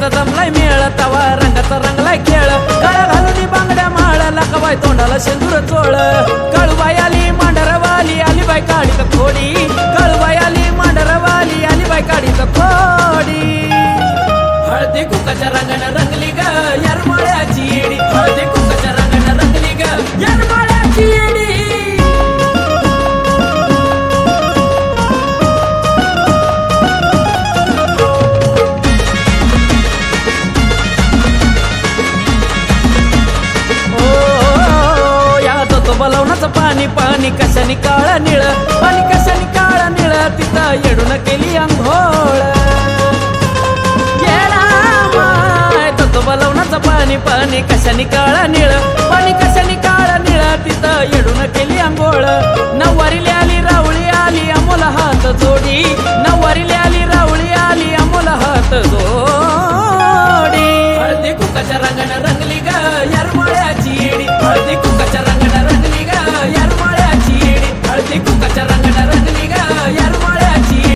प्रेमाचा जमलाय मेळ तवा रंगाचा रंगलाय खेळ काळा घालून बांगड्या माळाला कवाय तोंडाला शेंदूर चोळ काळूबाई आली मांढरवाली आली बाई काढी तर खोडी काळूबाई आली मांढरवाली आली बाई काढी तर खोडी हळदी कुंकाच्या रंगानं रंगली ग येरमाळ्याची येडी हळदी कुंकाच्या रंगानं रंगली ग येरमाळ्याची येडी बलवणाचं पाणी पाणी कशाने काळा निळ पाणी कशाने काळा निळ तिथं येडून केली अंघोळ तो बलवणाचं पाणी पाणी कशाने काळा निळ पाणी कशाने काळा निळ तिथं येडून केली अंघोळ नववारी आली रावळी आली अमोल हात जोडी नववारी आली रावळी आली अमोल हात जोडी हळदी कुंकाच्या रंगानं